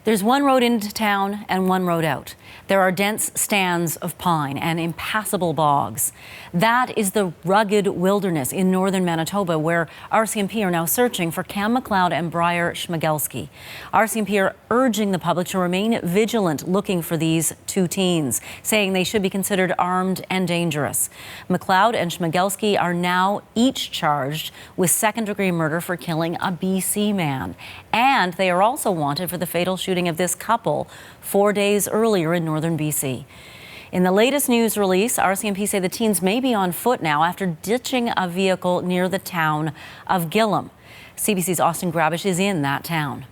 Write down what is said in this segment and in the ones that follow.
There's one road into town and one road out. There are dense stands of pine and impassable bogs. That is the rugged wilderness in northern Manitoba, where RCMP are now searching for Cam McLeod and Bryer Schmegelsky. RCMP are urging the public to remain vigilant looking for these two teens, saying they should be considered armed and dangerous. McLeod and Schmegelsky are now each charged with second-degree murder for killing a BC man. And they are also wanted for the fatal shooting of this couple 4 days earlier in northern BC. In the latest news release, RCMP say the teens may be on foot now after ditching a vehicle near the town of Gillam. CBC's Austin Grabish is in that town.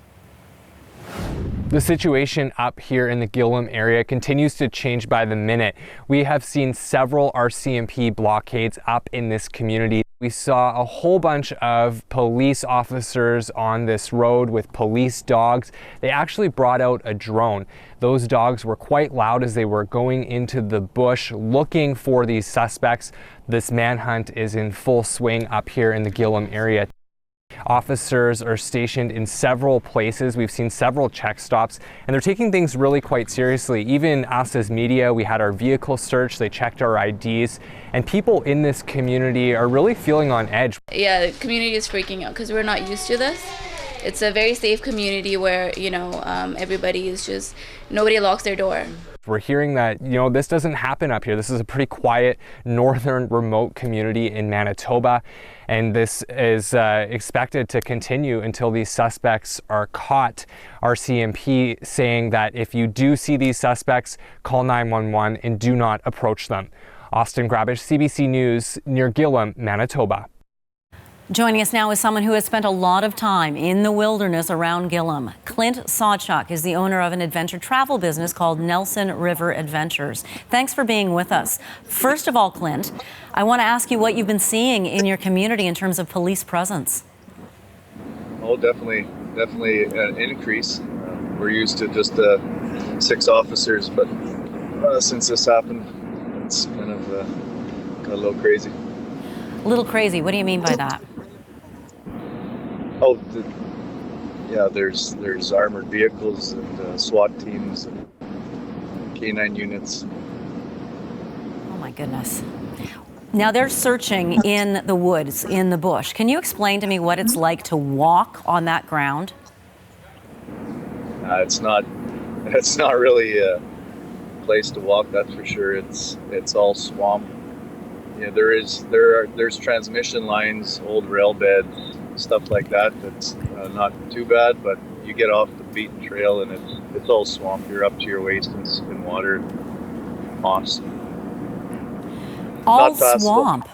The situation up here in the Gillam area continues to change by the minute. We have seen several RCMP blockades up in this community. We saw a whole bunch of police officers on this road with police dogs. They actually brought out a drone. Those dogs were quite loud as they were going into the bush looking for these suspects. This manhunt is in full swing up here in the Gillam area. Officers are stationed in several places. We've seen several check stops, and they're taking things really quite seriously. Even us as media, we had our vehicle searched, they checked our IDs, and people in this community are really feeling on edge. Yeah, the community is freaking out because we're not used to this. It's a very safe community where, everybody is just, nobody locks their door. We're hearing that, this doesn't happen up here. This is a pretty quiet, northern, remote community in Manitoba, and this is expected to continue until these suspects are caught. RCMP saying that if you do see these suspects, call 911 and do not approach them. Austin Grabish, CBC News, near Gillam, Manitoba. Joining us now is someone who has spent a lot of time in the wilderness around Gillam. Clint Sawchuk is the owner of an adventure travel business called Nelson River Adventures. Thanks for being with us. First of all, Clint, I want to ask you what you've been seeing in your community in terms of police presence. Oh, definitely an increase. We're used to just 6 officers, but since this happened, it's kind of a little crazy. A little crazy. What do you mean by that? Oh, there's armored vehicles and SWAT teams and K9 units. Oh my goodness. Now they're searching in the woods, in the bush. Can you explain to me what it's like to walk on that ground? It's not really a place to walk, that's for sure. It's all swamp. Yeah, there's transmission lines, old rail beds, stuff like that. That's not too bad, but you get off the beaten trail and it's all swamp. You're up to your waist in water, moss. All swamp.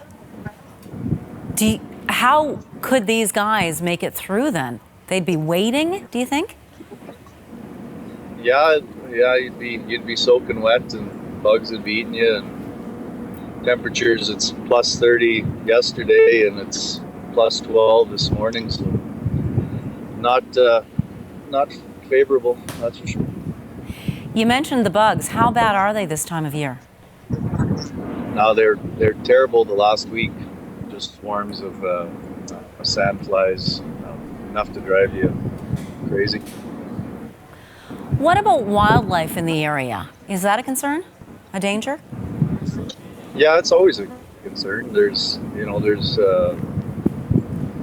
How could these guys make it through then? They'd be waiting, do you think? Yeah, you'd be soaking wet and bugs would be eating you. And temperatures, it's plus 30 yesterday and it's plus 12 this morning, so not favorable, that's for sure. You mentioned the bugs. How bad are they this time of year? Now they're terrible. The last week, just swarms of sandflies, enough to drive you crazy. What about wildlife in the area? Is that a concern? A danger? Yeah, it's always a concern. There's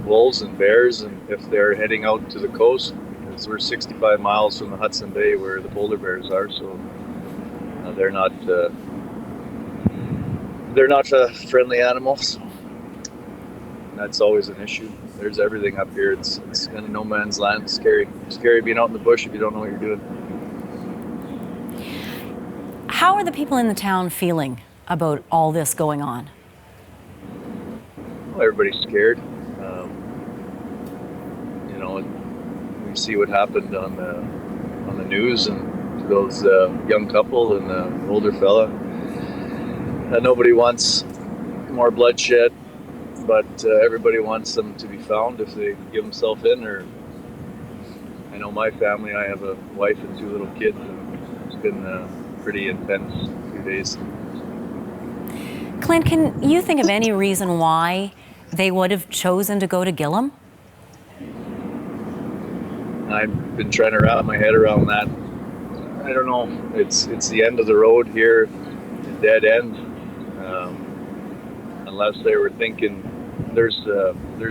wolves and bears, and if they're heading out to the coast, because we're 65 miles from the Hudson Bay where the polar bears are, so they're not friendly animals. That's always an issue. There's everything up here. It's kind of no man's land. It's scary being out in the bush if you don't know what you're doing. How are the people in the town feeling about all this going on? Well, everybody's scared. We see what happened on the news and to those young couple and the older fella. Nobody wants more bloodshed, but everybody wants them to be found if they give themselves in. Or I know my family. I have a wife and 2 little kids, and it's been pretty intense few days. Clint, can you think of any reason why they would have chosen to go to Gillam? I've been trying to wrap my head around that. I don't know. It's the end of the road here, a dead end. Unless they were thinking there's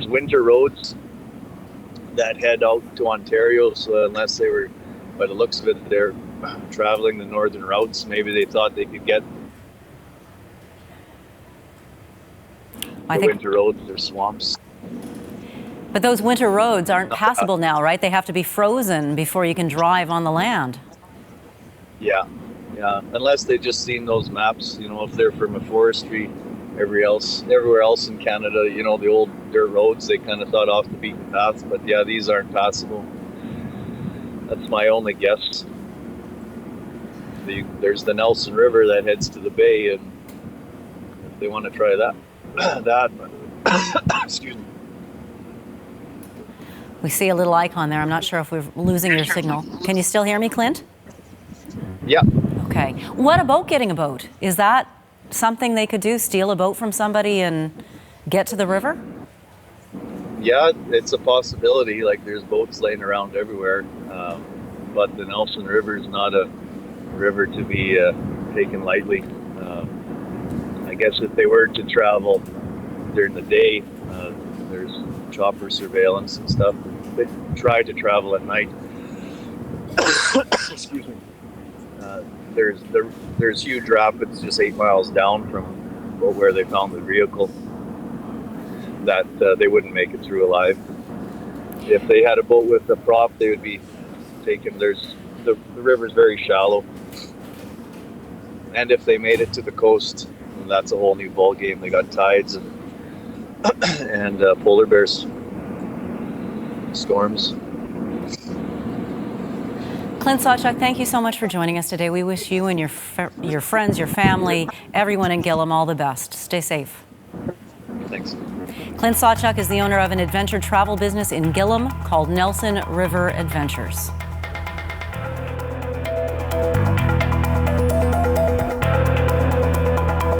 winter roads that head out to Ontario. So unless they were, by the looks of it, they're traveling the northern routes. Maybe they thought they could get winter roads. There's swamps. But those winter roads aren't passable now, right? They have to be frozen before you can drive on the land. Yeah. Unless they just seen those maps, if they're from a forestry, everywhere else in Canada, the old dirt roads, they kind of thought off the beaten path. But yeah, these aren't passable. That's my only guess. There's the Nelson River that heads to the bay, and if they want to try that, excuse me. We see a little icon there. I'm not sure if we're losing your signal. Can you still hear me, Clint? Yeah. Okay. What about getting a boat? Is that something they could do? Steal a boat from somebody and get to the river? Yeah, it's a possibility. Like, there's boats laying around everywhere. But the Nelson River is not a river to be taken lightly. I guess if they were to travel during the day, there's chopper surveillance and stuff. They try to travel at night. Excuse me. There's huge rapids just 8 miles down from where they found the vehicle that they wouldn't make it through alive. If they had a boat with a prop, they would be taken. The river's very shallow, and if they made it to the coast, that's a whole new ball game. They got tides and polar bears, storms. Clint Sawchuk, thank you so much for joining us today. We wish you and your friends, your family, everyone in Gillam all the best. Stay safe. Thanks. Clint Sawchuk is the owner of an adventure travel business in Gillam called Nelson River Adventures.